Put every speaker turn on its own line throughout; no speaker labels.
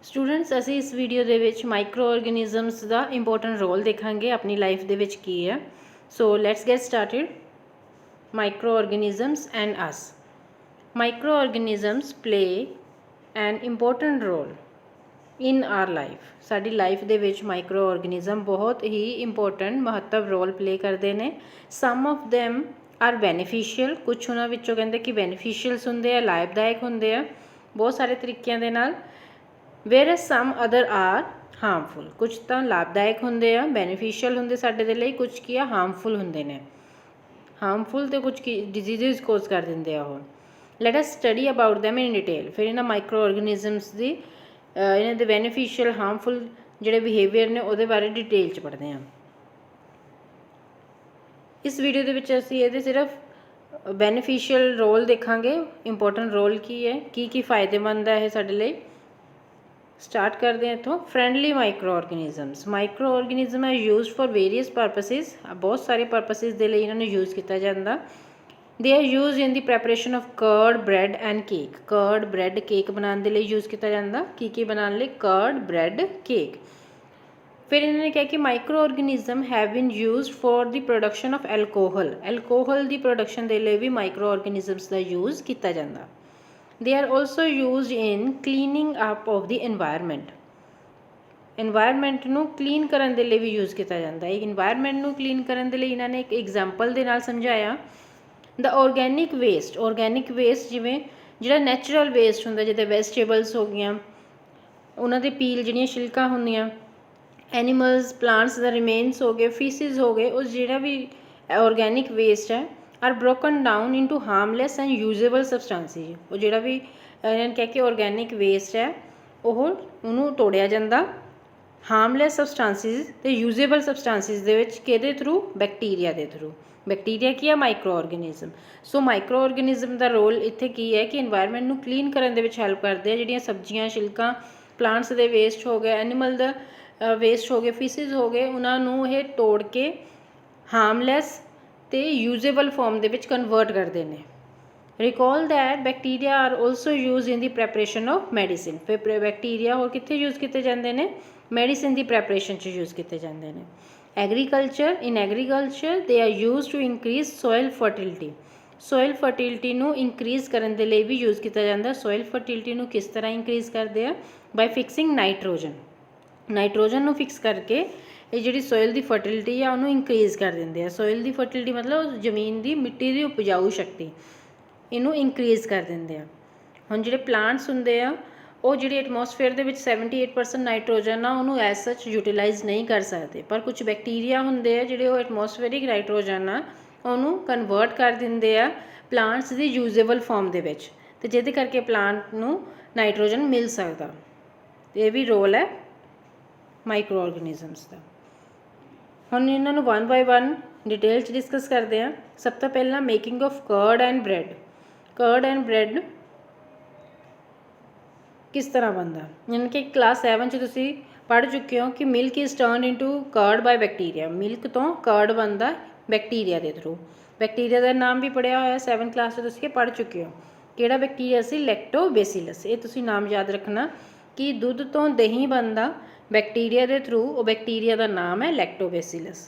Students असी इस video दे विच माइक्रो ऑर्गेनिजम्स का इंपोर्टेंट रोल देखांगे अपनी लाइफ दे विच की है। So let's get started. Microorganisms and us. Microorganisms play an important role in our life. साडी लाइफ दे विच माइक्रो ऑर्गेनिजम बहुत ही इंपोर्टेंट महत्व रोल प्ले करते हैं। Some of them are beneficial, कुछ उन्होंने विचों कहते कि बेनीफिशियल्स होंदे आ, लाभदायक होंदे आ बहुत सारे तरीक़िਆਂ दे नाल। Where some other are harmful, कुछ तो लाभदायक होंदे आ, बेनीफिशियल होंदे साडे दे लई, कुछ की हार्मफुल होंदे ने। हार्मफुल तो कुछ की डिजीज़ कोज कर देंगे आ। Let us study about them in detail. फिर इन्हां माइक्रो ऑर्गेनिजम्स की इन्हां दे बेनीफिशियल हार्मफुल जिहड़े बिहेवियर ने उहदे बारे डिटेल च पढ़ते हैं। इस वीडियो दे विच असीं इहदे सिर्फ बेनीफिशियल रोल देखांगे, इंपोर्टेंट रोल की है, की फायदेमंद है साडे लई। स्टार्ट करते हैं इतों। Friendly micro organisms. Microorganism है यूज फॉर वेरीअस परपसिस, बहुत सारे परपसिस के लिए इन्होंने यूज़ किया जाता। They are use in the preparation of curd, bread and cake. Curd, bread, cake बनाने के लिए यूज़ किया जाता। की बनाने लिए? Curd, bread, cake. फिर इन्होंने कहा कि microorganism have been use for the production of alcohol. Alcohol की प्रोडक्शन के लिए भी माइक्रो ऑर्गेनिजम्स का यूज़ किया जाता। They are also used in cleaning up of the environment. Environment नू क्लीन करने के लिए भी यूज़ किया जाता है। इन्वायरमेंट नू क्लीन करने के लिए इन्होंने एक एग्जाम्पल के नाल समझाया। The organic waste. Organic waste जिमें जो नैचुरल वेस्ट होंगे, जिद्दां वैजिटेबल्स हो गई, उन्होंने पील जिहड़ियां छिलकां होंदियां, एनीमल्स प्लांट्स द रिमेन्स हो गए, फीसिस हो गए, उस जिहड़ा भी ऑर्गैनिक वेस्ट है are broken down into harmless and usable substances. वो जोड़ा भी इन्होंने कह के ऑर्गैनिक वेस्ट है उन्होंने तोड़िया जाता हार्मलैस सबसटेंसिस तो यूजेबल सबसटेंसिस के थ्रू? बैक्टीरिया के थ्रू। बैक्टीरिया की है? Micro organism. So micro organism का रोल इत्थे की है कि इन्वायरमेंट नू क्लीन करने के हैल्प करते हैं। जिहड़ियां सब्जियां, छिलकां, प्लांट्स के वेस्ट हो गए, एनीमल का वेस्ट हो गए, फिशिज हो गए, उन्होंने ये तोड़ के हार्मलैस ते यूजेबल फॉर्म दे विच कन्वर्ट करते हैं। Recall that bacteria are also use in the preparation of medicine. फिर बैक्टीरिया और कितने यूज़ किए जाते हैं? मैडिसिन की प्रैपरेशन च यूज़ किए जाते हैं। Agriculture. In agriculture they are use to increase soil fertility. Soil fertility नू इंक्रीज़ करने के लिए भी यूज़ किया जाता है। सॉयल फर्टिलिटी नू किस तरह इंक्रीज़ करते हैं? Bye fixing nitrogen. नाइट्रोजन नू फिक्स करके ये जी सॉयल की फर्टिलिटी है उन्होंने इंक्रीज़ कर देंगे। सॉयल की फर्टिलिटी मतलब जमीन की मिट्टी की उपजाऊ शक्ति इनू इंक्रीज़ कर देंगे। हुण जिहड़े प्लांट्स होंदे आ वो जिहड़ी एटमोसफेयर दे विच 78% नाइट्रोजन आ उन्होंने एज सच यूटिलाइज़ नहीं कर सकते, पर कुछ बैक्टीरिया होंदे आ जिहड़े एटमोसफेरिक नाइट्रोजन आ उन्होंने कन्वर्ट कर देंगे आ प्लांट्स की यूजेबल फॉर्म दे विच, ते जिहदे करके प्लांट नू नाइट्रोजन मिल सकता। ये भी रोल है माइक्रो ऑर्गेनिजम्स का। हम इन्होंने one by one detail discuss करते हैं। सब तो पहला making of curd and bread. Curd and bread किस तरह बनता? यानी कि क्लास 7 तुसी पढ़ चुके हो कि milk is turn into curd by bacteria. Milk तो कर्ड बनता बैक्टीरिया के थ्रू। बैक्टीरिया का नाम भी पढ़िया होया 7 क्लास तुसी पढ़ चुके हो। किहड़ा बैक्टीरिया सी? लैक्टोबैसिलस। ये तुसी नाम याद रखना कि दुध तो दही बनता बैक्टीरिया के थ्रू, वो बैक्टीरिया का नाम है Lactobacillus.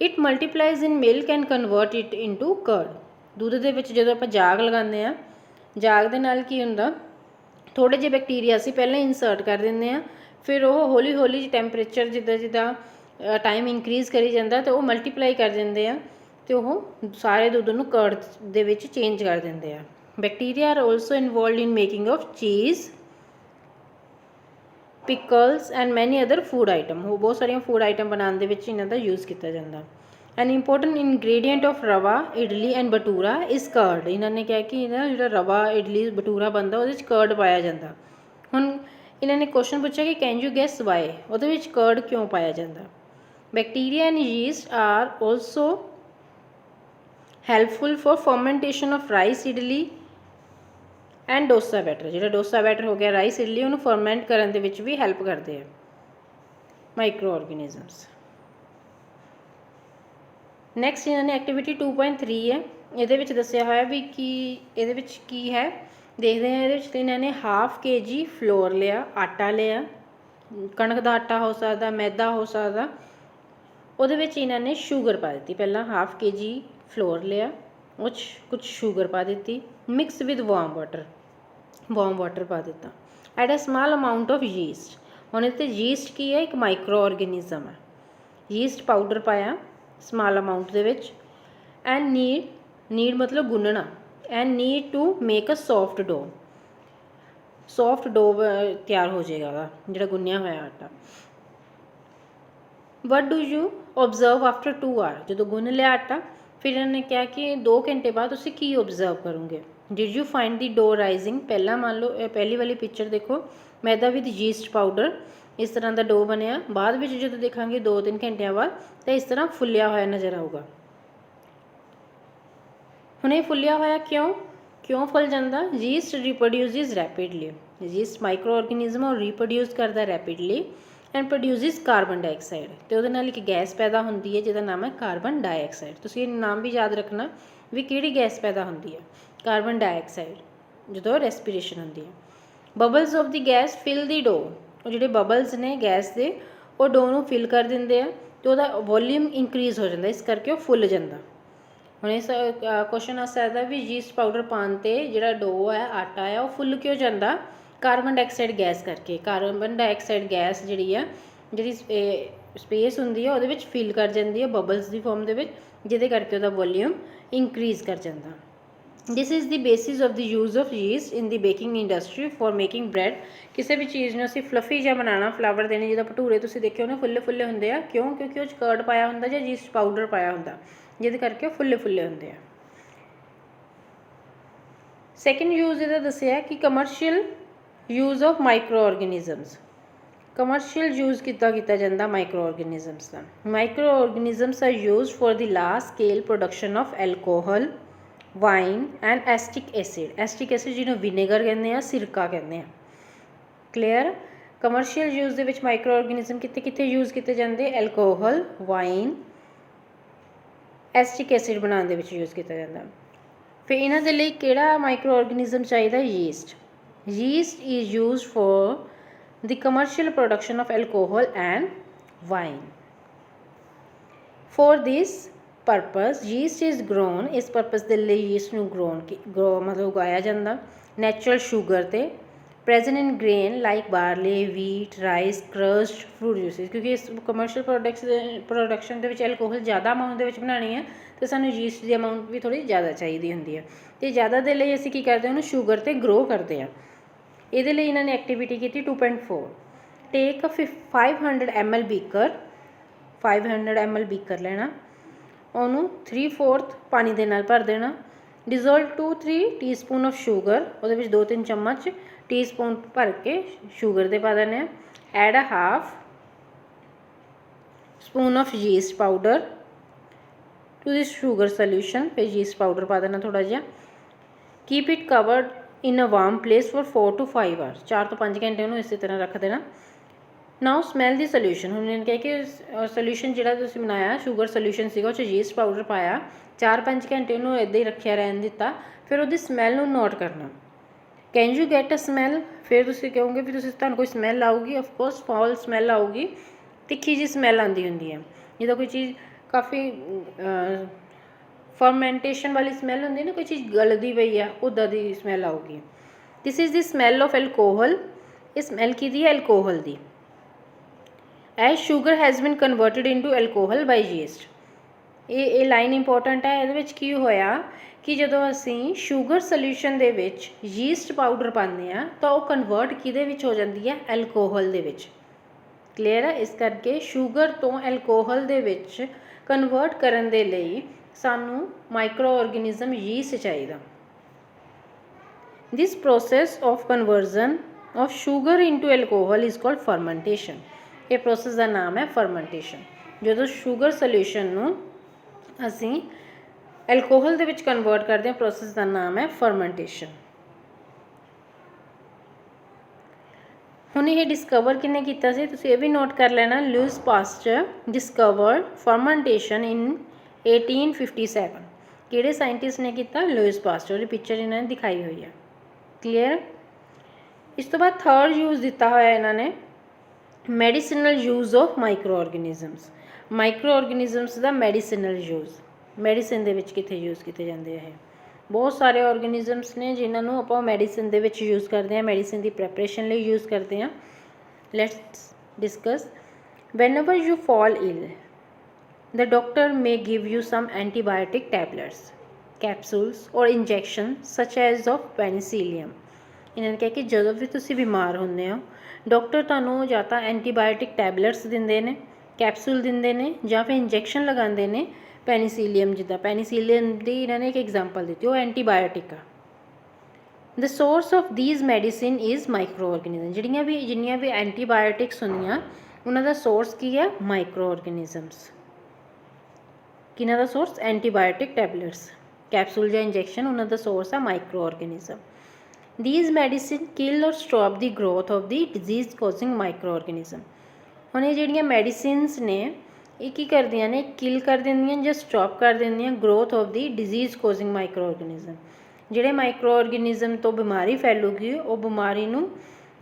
It multiplies in milk and convert it into curd. दुध के विच जदों आपां जाग लगाते हैं, जाग दे नाल की हुंदा थोड़े जे बैक्टीरिया असीं पहले इंसर्ट कर देंगे हैं, फिर वो हौली हौली टैंपरेचर जिद्दां जिद्दां टाइम इंक्रीज़ करी जाता तो वो मल्टीप्लाई कर देंगे हैं, तो वो सारे दुध नूं कर्ड दे विच चेंज कर देंगे हैं। Bacteria are also involve in making of cheese, pickles and many other food item. वो बहुत सारिया फूड आइटम बनाने विच इन्हां दा यूज़ किया जाता। N important ingredient of rava, idli and bhatura is curd. इन्होंने कहा कि जो रवा, इडली, बटूरा बनता वो कर्ड पाया जाता। हुण इन्होंने क्वेश्चन पूछा कि कैन यू गैस वाई, वो कर्ड क्यों पाया जाता? Bacteria and yeast are also helpful for fermentation of rice, idli and dosa batter. जो डोसा बैटर हो गया, राइस, इडली, उन्होंने फर्मेंट करने के भी हैल्प करते हैं माइक्रो ऑर्गेनिजम्स। नैक्सट इन्होंने एक्टिविटी 2.3 है, ये दस्या हुआ भी कि ये की है देखते हैं ये इन्होंने हाफ kg फ्लोर लिया, आटा लिया, कणक का आटा हो सकता, मैदा हो सकता, ਉਹਦੇ ਵਿੱਚ ਇਹਨਾਂ ने ਸ਼ੂਗਰ पा दी। पहला हाफ kg फ्लोर लिया, उस कुछ शूगर पा दी, मिक्स विद वार्म वाटर पा दिता, add a small amount of yeast. हुण इत्थे यीस्ट की है, एक माइक्रो ऑर्गेनिज्म है। यीस्ट पाउडर पाया स्मॉल अमाउंट दे विच, एंड नीड मतलब गुनना, and knead to make a soft dough तैयार हो जाएगा जिहड़ा गुन्निया होया आटा। What do you observe after 2 hour, जो गुन लिया आटा, फिर इन्होंने कहा कि 2 घंटे बाद तुसीं की ऑबजर्व करोगे। Did you find the dough rising, पहला मान लो पहली वाली पिक्चर देखो, मैदा विद यीस्ट पाउडर इस तरह का डो बनया, बाद में जो देखा 2-3 घंटिया बाद तो इस तरह फुलिया होया नज़र आऊगा। हुण ये फुलिया होया क्यों फुल जाता, yeast reproduces rapidly, yeast microorganism और रिप्रोड्यूस करता rapidly and produces carbon dioxide, तो वो एक गैस पैदा होती है जिसका नाम है कार्बन डाइऑक्साइड। तुसीं ये नाम भी याद रखना भी किहड़ी गैस पैदा होती है, कार्बन डाइऑक्साइड जो रेस्पिरेशन होती है। Bubbles of the gas fill the dough, और जोड़े बबल्स ने गैस के वो डो नूं फिल कर देंगे तो वह वॉल्यूम इंक्रीज़ हो जाता, इस करके वो फुल जाता। हुण इस क्वेश्चन आ सकता भी यीस्ट पाउडर पाने ते जिहड़ा डो है आटा है वो फुल क्यों जाता, कार्बन डाइऑक्साइड गैस करके। कार्बन डाइऑक्साइड गैस जिहड़ी है जिहड़ी स्पेस हुंदी है उहदे विच फिल कर जाती है बबल्स की फॉर्म दे विच, जिहदे करके उहदा वॉल्यूम इंक्रीज़ कर जाता। This is the basis of the use of yeast in the baking industry for making bread. किसी भी चीज़ में असीं फ्लफी जिहा बनाना, फ्लावर देने, जिद्दां भटूरे तुसीं देखे होने फुल्ले फुल्ले हुंदे आ, क्यों, क्योंकि उह कर्ड पाया हुंदा जां यीस्ट पाउडर पाया हुंदा, जिहदे करके फुल्ले फुल्ले हुंदे आ। सैकेंड यूज़ इहदा दस्सिया कि commercial use of micro organisms, commercial use किया जाता माइक्रो ऑर्गेनिजम्स का। Micro organisms are use for the large scale production of alcohol, wine and acetic acid जिन्होंने विनेगर कहते हैं, सिरका कहते हैं। क्लीयर। कमर्शियल यूज़ के माइक्रो ऑर्गेनिज्म कितने यूज़ किए जाते, एल्कोहल, वाइन, एस्टिक एसिड बनाने यूज़ किया जाता। फिर इन्हों के लिए किहड़ा माइक्रो ऑर्गेनिज्म चाहिए, yeast is use for the commercial production of alcohol and wine. For this purpose yeast is grown, इस परपस के लिए यीस्ट नूं ग्रो मतलब उगाया जाता नैचुरल शुगर ते present in grain like barley, wheat, rice, crushed, fruit juices. क्योंकि इस कमर्शियल प्रोडक्शन के एल्कोहल ज़्यादा अमाउंट के बनानी है तो सानू यीस्ट की अमाउंट भी थोड़ी ज़्यादा चाहिए होंगी है, तो ज़्यादा के लिए असीं की करते हैं शुगर ते ग्रो करते हैं। ये इन्होंने एक्टिविटी की 2.4, take 500 ml beaker, 500 ml beaker लेना, उन्होंने 3/4 पानी दे नाल भर देना, डिजोल्व 2-3 टीस्पून ऑफ शुगर, वो 2-3 चम्मच टीस्पून भर के शुगर दे पा देने, add 1/2 spoon of yeast powder to this sugar solution, फिर यीस्ट पाउडर पा देना थोड़ा जिहा, keep it covered in a warm place for 4 to 5 hours, 4 ਤੋਂ 5 घंटे उन्होंने इस तरह रख देना। नाउ स्मैल दी सोल्यूशन, उन्होंने कहा कि सोल्यूशन जिहड़ा तुसीं बनाया शुगर सोल्यूशन सीगा उस यीस्ट पाउडर पाया, 4-5 घंटे उन्होंने इदां ही रखिया रहन दिता, फिर उहदी स्मैल नूं नोट करना। Can you gate a smell, फिर तुसीं कहोगे भी तुहानूं कोई स्मैल आऊगी, ऑफकोर्स फॉल स्मैल आऊगी, तिखी जी स्मैल आती होंगी है, जिद्दां कोई चीज़ काफ़ी फर्मेंटेशन वाली स्मैल होंगी ना, कोई चीज़ गलदी पई है उदा दी स्मैल आऊगी। This is the smell of alcohol, ये स्मैल की है एल्कोहल दी। As sugar has been converted into alcohol by yeast, ये लाइन इंपोर्टेंट है। ये की होया कि जदों असीं शुगर सोल्यूशन दे विच यीस्ट पाउडर पाने आ तो वह कन्वर्ट किहदे विच हो जाती है, एल्कोहल दे विच। क्लीयर है। इस करके शुगर तो एल्कोहल दे विच कन्वर्ट करन दे लई सानू माइक्रो ऑर्गेनिज्म यीस्ट चाहिए। This process of conversion of sugar into alcohol is called fermentation. ये प्रोसेस का नाम है फर्मेंटेशन। जो शुगर सोल्यूशन नू असीं एल्कोहल दे विच कन्वर्ट करते हैं, प्रोसेस का नाम है फर्मेंटेशन। हुण ये डिस्कवर किन्ने कीता सी, तुसीं ये भी नोट कर लेना, लुईस पास्चर डिस्कवर्ड फर्मेंटेशन इन 1857। किहड़े साइंटिस्ट ने किया, लुईस पास्चर। पिक्चर इन्होंने दिखाई हुई है। क्लीयर। इस तो बाद थर्ड यूज़ दिता होया इन्होंने medicinal use of micro organisms. Micro organisms का मैडिसिनल यूज़, मैडिसिन दे विच कित्थे यूज़ किए जाते हैं। बहुत सारे ऑर्गेनिजम्स ने जिन्होंने आप मैडिसिन दे विच यूज़ करते हैं, मैडिसिन की प्रैपरेशन लिए यूज़ करते हैं। Let's discuss. whenever you fall ill, the doctor may give you some antibiotic tablets, capsules or injections such as of penicillium। इन्होंने कहा कि जो भी तुसी बीमार होंदे हो डॉक्टर तुहानूं जां तां एंटीबायोटिक टैबलेट्स दिंदे ने, कैप्सूल दिंदे ने जां फिर इंजैक्शन लगांदे ने। पेनीसीलियम जिद्दां पेनीसीलियम दी इन्होंने एक एग्जाम्पल दी, वो एंटीबायोटिक आ। The source of these medicine is micro organism. जिन्नियां भी एंटीबायोटिक्स होंदियां उन्हां दा सोर्स की है माइक्रो ऑर्गेनिजम्स। किन्हां दा सोर्स एंटीबायोटिक टैबलेट्स, कैप्सूल या इंजैक्शन, उन्हां दा सोर्स है micro organism. These medicine kill और stop the growth of the disease causing micro organism. हुण ये जिहड़ियां मैडिसिनस ने ये की करदियां ने, किल कर दिंदियां जां स्टॉप कर दिंदियां growth of the disease causing micro organism. जिहड़े माइक्रो ऑर्गेनिजम तो बीमारी फैलूगी वो बीमारी नूं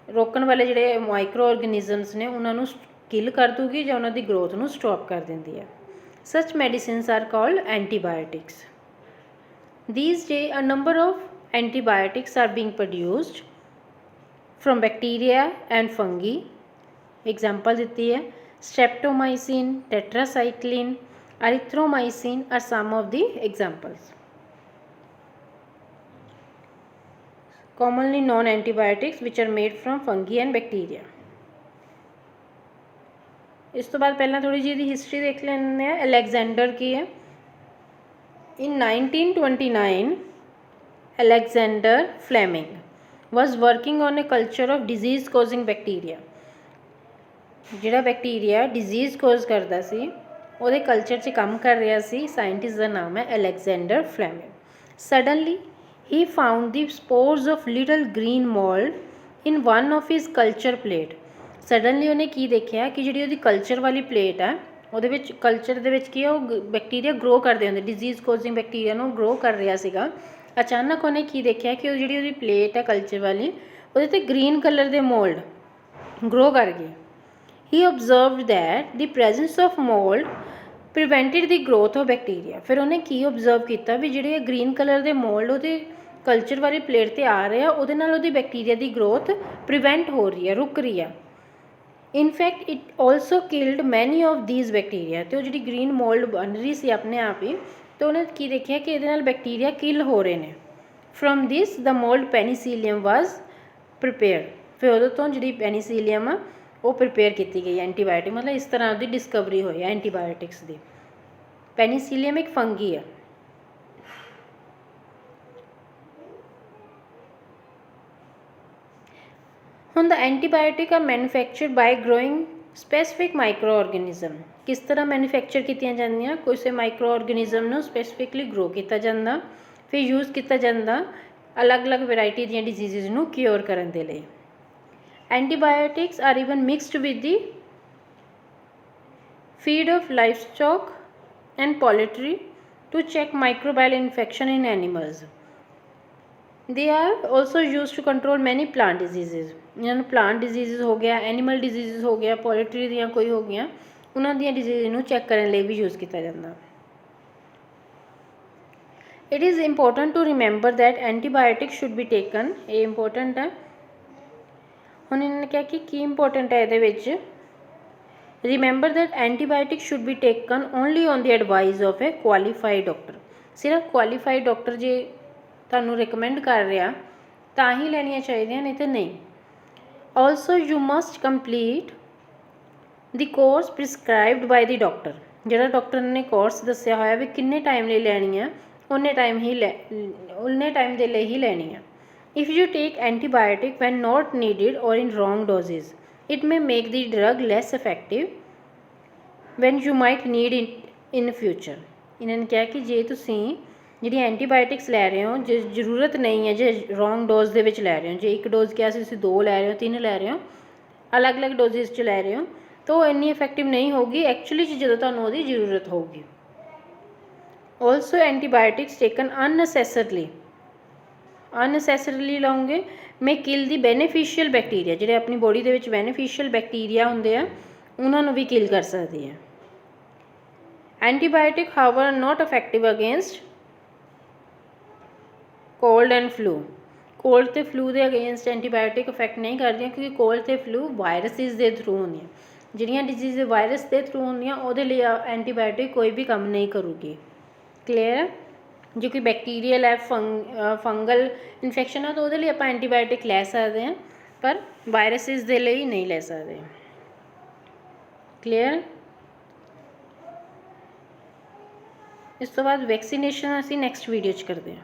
रोकण वाले जिहड़े माइक्रो ऑर्गेनिजम्स ने उन्होंने किल कर दूगी या उन्होंने ग्रोथ नूं स्टॉप कर देंदी है। Such medicines are called antibiotics. These day a number of antibiotics are being produced from bacteria and fungi. Example दी है streptomycin, tetracycline, erythromycin are some of the examples. commonly known antibiotics which are made from fungi and bacteria। इस तो बाद पहला थोड़ी जी history देख लेने हैं। अलेक्जेंडर की है। In 1929 Alexander Fleming was working on a culture of disease causing bacteria। जिहड़ा बैक्टीरिया डिजीज़ कोज करता सी ਉਹਦੇ कल्चर 'ਚ काम कर रहा सी। साइंटिस्ट का नाम है Alexander Fleming. Suddenly he found the spores of little green mold in one of his culture plate। Suddenly उन्हें की देखा कि जी वो कल्चर वाली प्लेट है वो कल्चर की बैक्टीरिया ग्रो करते होंगे, डिजीज़ कोजिंग बैक्टीरिया नूं ग्रो कर रहा सीगा। अचानक उन्हें की देखा कि जी प्लेट है कल्चर वाली वो ग्रीन कलर के मोल्ड ग्रो कर गए। He observed that the presence of mould prevented the growth of bacteria. फिर उन्हें की ऑबजर्व किया भी जिहड़े ग्रीन कलर के मोल्ड वो कल्चर वाली प्लेट पर आ रहे हैं उहदे नाल उहदी बैक्टीरिया की ग्रोथ प्रिवेंट हो रही है, रुक रही है। In fact it also killed many of these bacteria. तो जी ग्रीन मोल्ड बन रही सी अपने आप ही तो उन्हें की देखा कि ये बैक्टीरिया किल हो रहे हैं। From this the mould penicillium was prepare. फिर उदों तो जी पेनीसीलियम आ वो प्रिपेयर की गई एंटीबायोटिक, मतलब इस तरह की डिस्कवरी हुई है एंटीबायोटिक्स की। पेनीसीलियम एक फंगी है। हुण the antibiotic are manufactured by growing specific micro organism. किस तरह मैन्युफैक्चर कीतियां जांदियां, किसी माइक्रो ऑर्गेनिजम नूं स्पैसिफिकली ग्रो किया जाता, फिर यूज़ किया जाता अलग अलग वैरायटी दी डिजीज़ नूं क्योर करन दे लई। Antibiotics are even mixed with the feed of livestock and poultry to check microbial infection in animals. They are also use to control many plant disease. इन्होंने प्लांट डिजीज़ हो गया, animal disease हो गया, poultry दियाँ कोई हो गई उन्होंने दियाँ डिजीज़ नूं चेक करने लिए भी यूज़ किया जाता। It is important to remember that antibiotic should be taken. ये इंपॉर्टेंट है। हुण इन्होंने कहा कि की इंपॉर्टेंट है ये विच, remember that antibiotic should be taken only on the advice of a qualified doctor. सिर्फ क्वालीफाइड डॉक्टर जे तुहानूं रिकमेंड कर रहा तां ही लैनियां चाहिए, नहीं तो नहीं। Also you must complete the course prescribed by the doctor. जिहड़ा डॉक्टर ने कोर्स दस्सिया होया भी किन्ने टाइम लिए लैनी है उन्ने टाइम दे लिए ही लैनी है। If you take antibiotic when not needed और in wrong doses it may make the drug less effective when you might need it in future. इन्होंने कहा कि जे तुसीं जी एंटीबायोटिक्स लै रहे हो जो जरूरत नहीं है, जो रॉन्ग डोज दे विच लै रहे हो, जो एक डोज क्या तुसीं 2 लै रहे हो 3 लै रहे हो, अलग अलग डोजेज च लै रहे हो तो इन्नी इफेक्टिव नहीं होगी एक्चुअली जो तुहानूं उहदी जरूरत होगी। ऑल्सो एंटीबायोटिक्स टेकन अननैसेसरली ਅਨਨੈਸੈਸਰੀਲੀ ਲਾਉਂਗੇ ਮੈਂ ਕਿਲ ਦੀ ਬੈਨੀਫਿਸ਼ੀਅਲ ਬੈਕਟੀਰੀਆ, ਜਿਹੜੇ ਆਪਣੀ ਬੋਡੀ ਦੇ ਵਿੱਚ ਬੈਨੀਫਿਸ਼ੀਅਲ ਬੈਕਟੀਰੀਆ ਹੁੰਦੇ ਆ ਉਹਨਾਂ ਨੂੰ ਵੀ ਕਿਲ ਕਰ ਸਕਦੀ ਹੈ। Antibiotic hour not effective against cold and flu. Cold ਅਤੇ ਫਲੂ ਦੇ ਅਗੇਂਸਟ ਐਂਟੀਬਾਇਓਟਿਕ ਇਫੈਕਟ ਨਹੀਂ ਕਰਦੀਆਂ, ਕਿਉਂਕਿ ਕੋਲਡ ਅਤੇ ਫਲੂ ਵਾਇਰਸਿਸ ਦੇ ਥਰੂ ਹੁੰਦੀਆਂ। ਜਿਹੜੀਆਂ ਡਿਜ਼ੀਜ਼ ਵਾਇਰਸ ਦੇ ਥਰੂ ਹੁੰਦੀਆਂ ਉਹਦੇ ਲਈ ਐਂਟੀਬਾਇਓਟਿਕ ਕੋਈ ਵੀ ਕੰਮ ਨਹੀਂ ਕਰੂਗੀ। ਕਲੀਅਰ ਹੈ? ਜੇ ਕੋਈ ਬੈਕਟੀਰੀਅਲ ਹੈ, ਫੰਗਲ ਇਨਫੈਕਸ਼ਨ ਹੈ ਤਾਂ ਉਹਦੇ ਲਈ ਆਪਾਂ ਐਂਟੀਬਾਇਓਟਿਕ ਲੈ ਸਕਦੇ ਹਾਂ, ਪਰ ਵਾਇਰਸਿਸ ਦੇ ਲਈ ਨਹੀਂ ਲੈ ਸਕਦੇ। ਕਲੀਅਰ? ਇਸ ਤੋਂ ਬਾਅਦ ਵੈਕਸੀਨੇਸ਼ਨ ਅਸੀਂ ਨੈਕਸਟ ਵੀਡੀਓ 'ਚ ਕਰਦੇ ਹਾਂ।